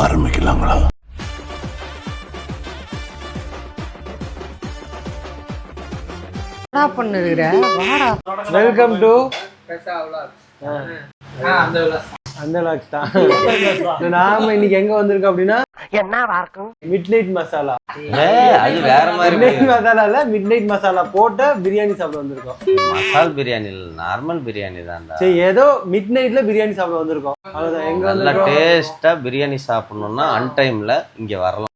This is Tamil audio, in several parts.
ஆரம்பிக்கலாங்களா? வெல்கம் டு அந்த லாக்ஸ் தான். நாம இன்னைக்கு எங்க வந்திருக்கோம் அப்படின்னா மிட்நைட் மசாலா. அது வேற மாதிரி மிட்நைட் மசாலா இல்ல, மிட்நைட் மசாலா போட்ட பிரியாணி சாப்பிட வந்திருக்கோம். மசால் பிரியாணி இல்ல, நார்மல் பிரியாணி தான். சரி, ஏதோ மிட்நைட்ல பிரியாணி சாப்பிட வந்திருக்கோம். அவ்வளவுதான். எங்க நல்லா டேஸ்டா பிரியாணி சாப்பிடணும்னா அன்டைம்ல இங்க வரலாம்.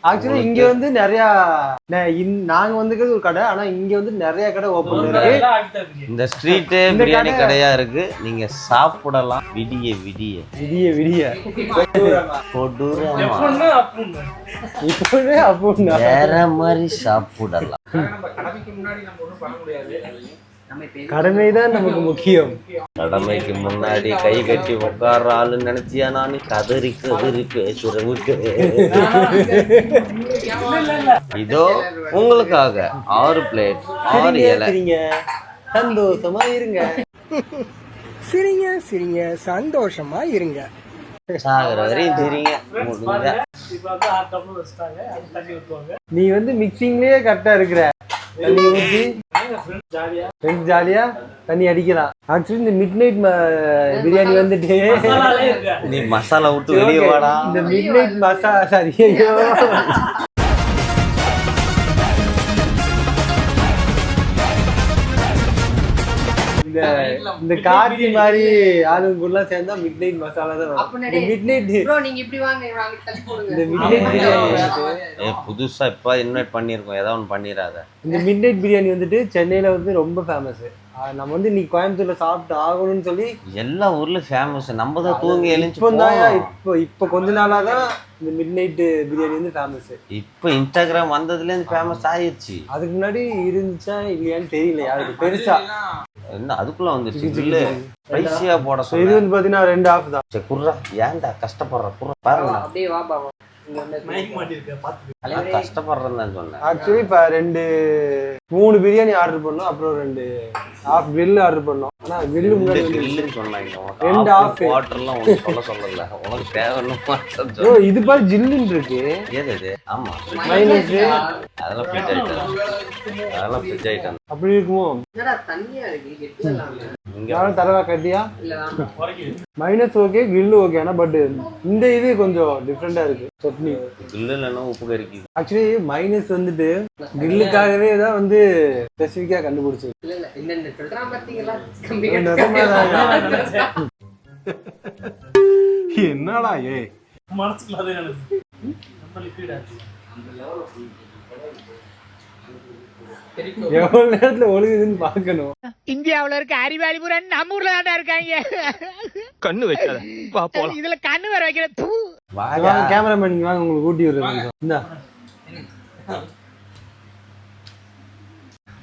ஆக்சுவலி இங்க வந்து நிறைய நாங்க வந்துக்கிறது ஒரு கடை, ஆனா இங்க வந்து நிறைய கடை ஓபன் இருக்கு. இந்த ஸ்ட்ரீட்டே பிரியாணி கடையா இருக்கு. நீங்க சாப்பிடலாம் விடிய விடிய விடிய விடிய கொடூரமா இப்பவே அப்படின்னா வேற மாதிரி சாப்பிடலாம். கடமைதான் நமக்கு முக்கியம். கடமைக்கு முன்னாடி கை கட்டி உட்கார்ற ஆளு நினைச்சியா? நான் கதறி கதறி பேசுறவுக்கு இதோ உங்களுக்காக 6 பிளேட் 6 இலை. சந்தோஷமா இருங்க, சிரிங்க சிரிங்க சந்தோஷமா இருங்க. சாகுற வரையும் சிரிங்க. முடிஞ்சா நீ வந்து மிக்சிங்லயே கரெக்டா இருக்கிற. தண்ணி ஊற்றி ஜாலியா தண்ணி அடிக்கலாம். ஆக்சுவலி இந்த மிட்நைட் பிரியாணி வந்துட்டு நீ மசாலா விட்டு வெளியே வாடா. இந்த மிட்நைட் மசாலா சரி இந்த கார்த்தி மாதிரி ஆளுங்க சேர்ந்தா மிட்நைட் மசாலா தான் வரும். இந்த மிட்நைட் பிரியாணி புதுசா இப்ப இன்வைட் பண்ணிருக்கோம், ஏதாவது ஒன்று பண்ணிடாத. இந்த மிட்நைட் பிரியாணி வந்துட்டு சென்னையில வந்து ரொம்ப ஃபேமஸ். நம்ம வந்து நீ கோயம்புத்தூர்ல சாப்பிட்டு ஆகணும்னு சொல்லி எல்லா ஊர்லயும் ஃபேமஸ். நம்ம தான் தூங்கி எழுந்து இப்போ கொஞ்ச நாளா தான் இந்த மிட்நைட் பிரியாணி வந்து ஃபேமஸ். இப்போ இன்ஸ்டாகிராம் வந்ததுல இருந்து ஃபேமஸ் ஆயிடுச்சு. அதுக்கு முன்னாடி இருந்துச்சா இல்லையான்னு தெரியல யாருக்கு பெருசா. என்ன அதுக்குள்ள வந்துச்சு இல்ல ஸ்பைசியா போட சொல்லி. இது வந்து பாத்தீங்கன்னா 2 ஆஃப் தான். சரி குர்ரா, ஏன்டா கஷ்டப்படுற? குர்ரா பாருங்க, அப்படியே வா பாவா. கஷ்டப்படுறேன்னு தான் சொன்னேன். ஆக்சுவலி இப்போ 3 பிரியாணி ஆர்டர் பண்ணோம், அப்புறம் 2 ஆஃப் கிரில் ஆர்டர் பண்ணோம். ஆனா கிரில் முன்னாடி சொன்னாங்க 2 ஆஃப் வாட்டர்லாம் ஒன்றும் சொல்லல. உனக்கு தேவைன்னு இது பாரு ஜில்லுன்னு இருக்கு. ஏது இது? ஆமா மைனஸ் அதெல்லாம் ஃப்ரிட்ஜ் ஐட்டம், அதெல்லாம் ஃப்ரிட்ஜ் ஐட்டம். அப்படி இருக்குமோ? தண்ணியா இருக்கு யாரும் தரவா கட்டியா? Minus okay, grill okay. ஆனா பட் இந்த இது கொஞ்சம் டிஃப்ரெண்டா இருக்கு. சட்னி கிரில் இல்லைன்னா உப்பு கறிக்குது. ஆக்சுவலி மைனஸ் வந்துட்டு கிரில்லுக்காகவே தான் வந்து ஸ்பெசிஃபிக்கா கண்டுபிடிச்சது. என்னடா ஏ எவ்வளவு நேரத்துல ஒழுகுதுன்னு பாக்கணும். இந்தியாவுல இருக்க அறிவாளி பூரா நம்ம ஊர்ல தான் இருக்காங்க. கண்ணு வைக்காத இதுல கண்ணு வர வைக்கிற கேமராமேன் நீங்க வாங்க, உங்களுக்கு ஊட்டி விடுறேன். இந்தா.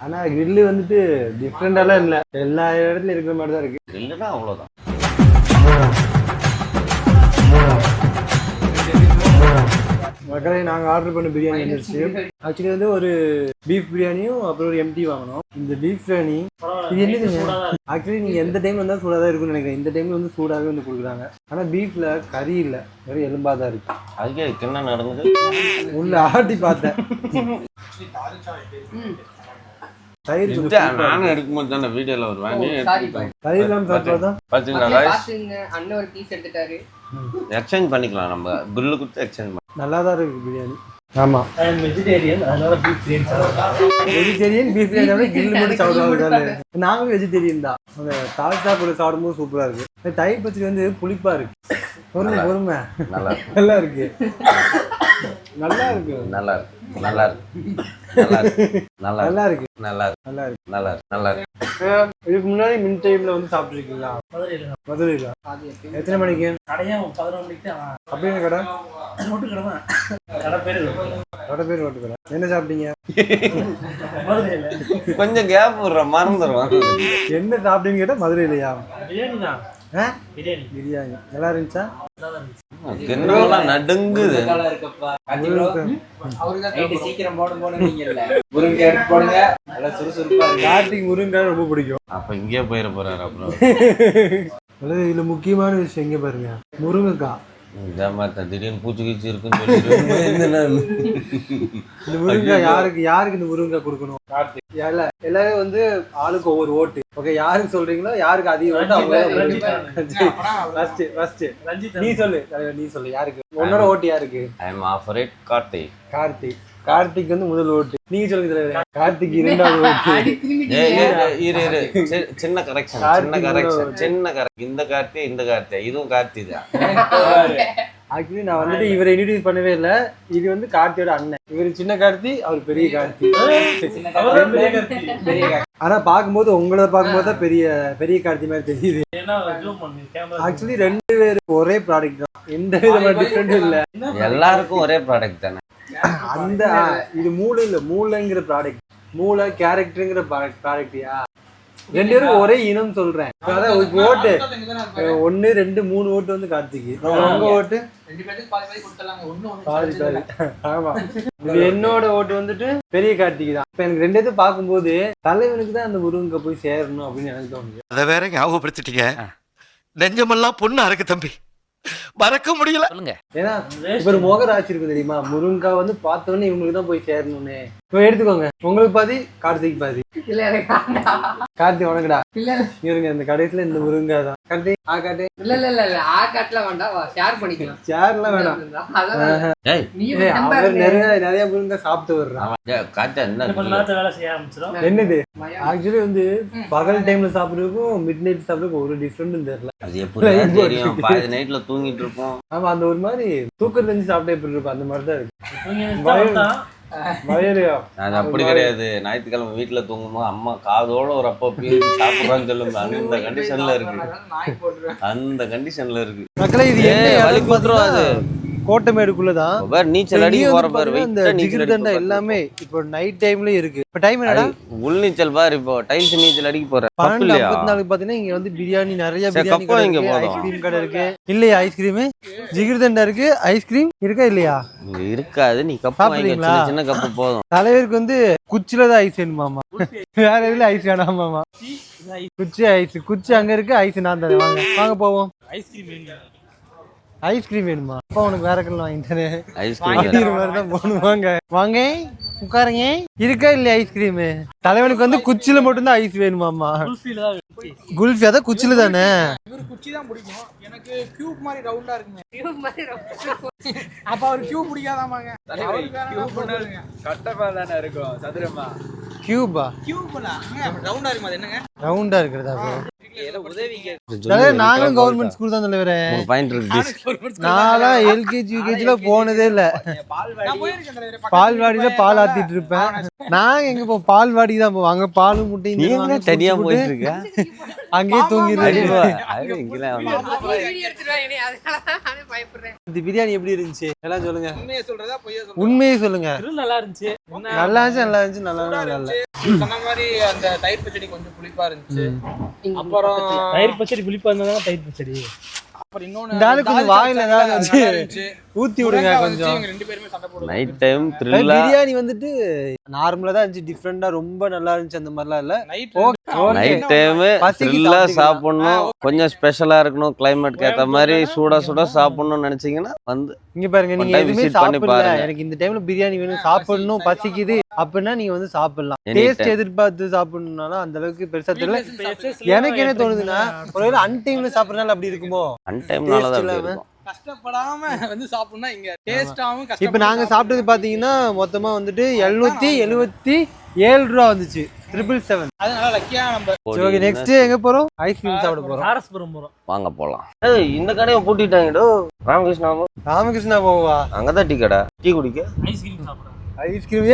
ஆனா கிரில்லு வந்துட்டு டிஃப்ரெண்டாலாம் இல்ல, எல்லா இடத்துலயும் இருக்கிற மாதிரி தான் இருக்கு. கிரில்லுனா அவ்வளவுதான். மக்களே, நாங்கள் ஆர்டர் பண்ண பிரியாணி வந்துருச்சு. ஆக்சுவலி வந்து ஒரு பீஃப் பிரியாணியும் அப்புறம் ஒரு எம்டி வாங்கினோம். இந்த பீஃப் பிரியாணி இது என்னதுங்க? ஆக்சுவலி நீங்கள் எந்த டைம் வந்தால் சூடாக தான் இருக்குன்னு நினைக்கிறேன். இந்த டைமில் வந்து சூடாகவே வந்து கொடுக்குறாங்க. ஆனால் பீஃபில் கறி இல்லை, வெறும் எலும்பாக தான் இருக்கு. அதுக்கே என்ன நடந்தது உள்ள ஆட்டி பார்த்தேன். தயிர் நானும் எடுக்கும்போது தானே வீடியோல வருவேன். தயிர் இல்லாமல் சாப்பிட்டா தான் அண்ணன் ஒரு பீஸ் எடுத்துட்டாரு. எக்ஸ்சேஞ்ச் பண்ணிக்கலாம், நம்ம பில்லு கொடுத்து எக்ஸ்சேஞ்ச் பண்ணலாம். நல்லா தான் இருக்கு பிரியாணி. ஆமாம், வெஜிடேரியன், அதனால பீஃப் பிரியாணி சாப்பிடுறேன். வெஜிடேரியன் பீஃப் பிரியாணி கிரில் மட்டும் சாப்பிடுவாங்க. நாங்களும் வெஜிடேரியன் தான். அந்த தால்சா கூட சாப்பிடும்போது சூப்பராக இருக்கு. தயிர் பச்சடி வந்து புளிப்பாக இருக்கு. பொறுமை நல்லா இருக்கு. நல்லா இருக்கு, நல்லா இருக்கு, நல்லா இருக்கு, நல்லா இருக்கு, நல்லா இருக்கு, நல்லா இருக்கு, நல்லா இருக்கு, நல்லா இருக்கு, நல்லா இருக்கு. இதுக்கு முன்னாடி மின் டைம்ல வந்து சாப்பிட்டுருக்கீங்களா? மதுரையில எத்தனை மணிக்கு? கடையா 11 மணிக்கு தான். அப்படியே கடை ரோட்டு கடை தான். கடை பேர் ரோட்டு கடை. என்ன சாப்பிட்டீங்க? மதுரையில. கொஞ்சம் கேப் விடுற மறந்துடுவாங்க. என்ன சாப்பிட்டீங்க கேட்டா மதுரையிலையா? பிரியாணி தான். பிரியாணி நல்லா இருந்துச்சா? கிண்ணம்லாம் நடுங்குது. சீக்கிரம் போடுங்க. கார்த்திக் முருங்கை ரொம்ப பிடிக்கும். அப்ப இங்கே போயிட போறாரு. அப்புறம் இதுல முக்கியமான விஷயம் எங்க பாருங்க, முருங்கைக்காய். ஜாமாத்தான் திடீர்னு பூச்சி கீச்சி இருக்குன்னு சொல்லிட்டு இந்த முருங்கை யாருக்கு இந்த முருங்கை கொடுக்கணும்? எல்லாரும் வந்து ஆளுக்கு ஒவ்வொரு ஓட்டு. ஓகே, யாருக்கு சொல்றீங்களோ யாருக்கு அதிக ஓட்டு அவங்க. நீ சொல்லு தலைவர், நீ சொல்லு யாருக்கு உன்னோட ஓட்டு யாருக்கு? I am offer it Karthik வந்து முதல் ஓட்டு. நீங்க சொல்லுங்க தலைவர். கார்த்திக் இரண்டாவது ஓட்டு. சின்ன கரெக்ஷன் இந்த கார்த்தியா இதுவும் கார்த்தி தான். ஆக்சுவலி நான் வந்துட்டு இவரை இன்ட்ரோடியூஸ் பண்ணவே இல்லை. இது வந்து கார்த்தியோட அண்ணன். இவர் சின்ன கார்த்தி, அவர் பெரிய கார்த்தி. ஆனா பார்க்கும்போது உங்களை பார்க்கும்போது தான் பெரிய கார்த்தி மாதிரி தெரியுது. ஆக்சுவலி 2 பேரும் ஒரே ப்ராடக்ட் தான், எந்த விதமான டிஃபரெண்டும் இல்லை. எல்லாருக்கும் ஒரே ப்ராடக்ட் தானே. அந்த இது மூளைங்கிற ப்ராடக்ட், மூளை கேரக்டருங்கிற ப்ராடக்ட்யா 2 பேரும் ஒரே இனம் சொல்றேன். அதான் ஓட்டு 1 2 3 ஓட்டு வந்து கார்த்திக்கு. உங்க ஓட்டு பாதி. ஆமா, என்னோட ஓட்டு வந்துட்டு பெரிய கார்த்திக்கு தான். இப்ப எனக்கு 2 பேரும் பார்க்கும்போது தலைவனுக்கு தான் அந்த முருங்கை போய் சேரணும் அப்படின்னு எனக்கு தோணுது. அதை வேற ஞாபகப்படுத்திட்டீங்க. நெஞ்சமெல்லாம் பொண்ணா இருக்கு தம்பி, மறக்க முடியல. ஏன்னா இப்ப ஒரு முகராசி இருக்கு தெரியுமா, முருங்கா வந்து பார்த்தோன்னே இவங்களுக்கு தான் போய் சேரணும்னு. இப்ப எடுத்துக்கோங்க, உங்களுக்கு பாதி கார்த்திக் பாதி. கார்த்திக் வணக்கடா. இருங்க, இந்த கடைசியில இந்த முருங்கா தான். கார்த்திக் காட்டு. இல்ல வேண்டாம், ஷேர் பண்ணிக்கலாம். சேர்லாம் வேணாம். அவர் நிறைய முருங்கா சாப்பிட்டு வர்றான். என்னது ஆக்சுவலி வந்து பகல் டைம்ல சாப்பிடுறதுக்கும் மிட் நைட் சாப்பிடுறதுக்கும் ஒரு டிஃபரெண்ட் தெரியல. அது எப்படி தெரியும்? பாதி நைட்ல தூங்கிட்டு இருப்போம். ஆமா, அந்த ஒரு மாதிரி தூக்கத்துல இருந்து சாப்பிட்டே எப்படி இருக்கும் அந்த மாதிரிதான் இருக்கு. அது அப்படி கிடையாது. ஞாயிற்றுக்கிழமை வீட்டுல தூங்கும்போது அம்மா காதோட ஒரு அப்பா சாப்பிடுறான்னு சொல்லுங்க. அந்த கண்டிஷன்ல இருக்கு. மக்களே, இது வலி கொடுத்துரும். அது கோட்டைமேடுக்குள்ளதான் நீச்சல் அடிக்க போற பாரு. எல்லாமே இப்போ நைட் டைம்ல இருக்கு. இப்ப டைம் என்னடா? உள் நீச்சல் பாரு. இப்போ டைல்ஸ் நீச்சல் அடிக்க போற 12:54 பாத்தீங்கன்னா இங்க வந்து பிரியாணி நிறைய ஐஸ்கிரீம் கடை இருக்கு. இல்லையா ஐஸ்கிரீம்? ஜிகிர்தண்டா இருக்கு. ஐஸ்கிரீம் இருக்கா இல்லையா? இருக்காது. நீ கப்பு வாங்கிக்க, சின்ன கப்பு போதும். தலைவருக்கு வந்து குச்சில தான் ஐஸ் வேணுமாமா, வேற எதுல ஐஸ் வேணாமாமா. குச்சி அங்க இருக்கு, ஐஸ் நான் தரேன். வாங்க போவோம். ஐஸ்கிரீம் வேணுமா? அப்பா உனக்கு வேற கல்ல வாங்கிட்டானே. வாங்க உட்காருங்க. இருக்கா இல்லையா ஐஸ்கிரீம்? தலைவனுக்கு வந்து குச்சில மட்டும்தான் ஐஸ் வேணுமாமா. குல்ஃபி அதான் குச்சில தானே. குச்சி தான் பிடிக்கும் எனக்கு. கியூப் மாதிரி ரவுண்டா இருக்குங்க. அப்ப அவர் கியூப் பிடிக்காதாமாங்க. கட்டப்பா தானே இருக்கும், சதுரமா. கியூபா? கியூப்னா ரவுண்டா இருக்குமா? அது என்னங்க ரவுண்டா இருக்கிறதா? உதவி நாங்களும் கவர்மெண்ட் ஸ்கூல் தான் தலைவரேன். நான்லாம் எல்கேஜி யூகேஜில போனதே இல்ல. பால்வாடியில பால் ஆத்திட்டு இருப்பேன். நான் எங்க போ பால்வாடி தான் போவோம். அங்க பாலும் முட்டையும் தனியா போயிட்டு இருக்க. அங்கேயே தூங்கிடுவேன். இந்த பிரியாணி எப்படி இருந்துச்சு எல்லாம் சொல்லுங்க. உண்மையே சொல்லுங்க. நல்லா இருந்துச்சு. நல்லா இருந்துச்சு. சொன்ன மாதிரி அந்த தயிர் பச்சடி கொஞ்சம் புளிப்பா இருந்துச்சு. அப்புறம் தயிர் பச்சடி புளிப்பா இருந்தா தயிர் பச்சடி. அப்புறம் இன்னொன்னு வாயில ஏதாவது ஊத்தி விடுங்க கொஞ்சம். Night time த்ரில்லா. பிரியாணி வந்துட்டு நார்மலா தான் இருந்துச்சு, டிஃபரெண்டா ரொம்ப நல்லா இருந்துச்சு அந்த மாதிரிலாம் இல்ல. நைட் டைம் த்ரில்லா சாப்பிடணும், கொஞ்சம் ஸ்பெஷலா இருக்கணும், கிளைமேட்க்கு ஏத்த மாதிரி சூடா சாப்பிடணும்னு நினைச்சீங்கன்னா வந்து இங்க பாருங்க. நீங்க எதுவுமே சாப்பிடல, எனக்கு இந்த டைம்ல பிரியாணி வேணும், சாப்பிடணும், பசிக்குது அப்படின்னா நீங்க வந்து சாப்பிடலாம். டேஸ்ட் எதிர்பார்த்து சாப்பிடணும்னாலும் அந்த அளவுக்கு பெருசா தெரியல. எனக்கு என்ன தோணுதுன்னா, ஒருவேளை அன்டைம்ல சாப்பிடறதுனால அப்படி இருக்குமோ? அன்டைம்னால கஷ்டப்படாம வந்து சாப்பிடணும்னா இங்க டேஸ்டாவும். இப்ப நாங்க சாப்பிட்டது பாத்தீங்கன்னா மொத்தமா வந்துட்டு 777 ரூபா வந்துச்சு. 777. அதனால லக்கியா நம்ம. ஓகே, நெக்ஸ்ட் எங்க போறோம்? ஐஸ்கிரீம் சாப்பிட போறோம். சாரஸ்புரம் போறோம். வாங்க போலாம். இந்த கடையை பூட்டிட்டாங்கடோ. ராமகிருஷ்ணா போவா? அங்கதான் டீ கடை. டீ குடிக்க ஐஸ்கிரீம் சாப்பிடுறோம். ஐஸ்கிரீம்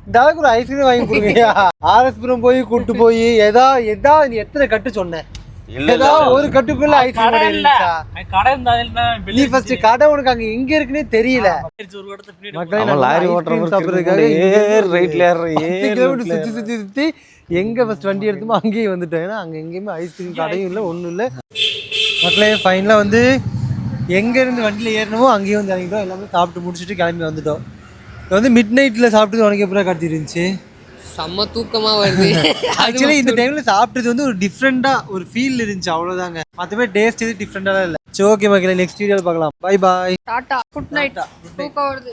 இந்த அளவுக்கு ஒரு ஐஸ்கிரீம் வாங்கி கொடுங்க. ஆர்எஸ்புரம் போய் கூட்டு போய் எதா நீ எத்தனை கட்டு சொன்ன? ஒரு கட்டுக்குள்ள ஐஸ்கிரீம் கடை இருந்தா நீ ஃபர்ஸ்ட் கடை உனக்கு அங்க எங்க இருக்குன்னே தெரியல. லாரி சுத்தி எங்க ஃபர்ஸ்ட் வண்டி எடுத்துமோ அங்கேயே வந்துட்டோம். ஏன்னா அங்க எங்கேயுமே ஐஸ்கிரீம் கடையும் இல்லை, ஒன்றும் இல்லை. மக்களே ஃபைனலாக வந்து எங்க இருந்து வண்டியில ஏறணுமோ அங்கேயும் வந்து இறங்கிட்டோம். எல்லாமே சாப்பிட்டு முடிச்சுட்டு கிளம்பி வந்துட்டோம். இது வந்து மிட் நைட்ல சாப்பிட்டு உனக்கு எப்படா காட்டி இருந்துச்சு? செம்ம தூக்கமா வருது ஆக்சுவலி இந்த டைம்ல சாப்பிட்டது வந்து ஒரு டிஃப்ரெண்டா ஒரு ஃபீல் இருந்துச்சு அவ்வளவுதாங்க. மற்றபடி டேஸ்ட் எது டிஃப்ரெண்டாலாம் இல்லை. சரி ஓகே மக்களே, நெக்ஸ்ட் வீடியோவில் பார்க்கலாம். Bye bye. Tata good night தூக்கம் வருது.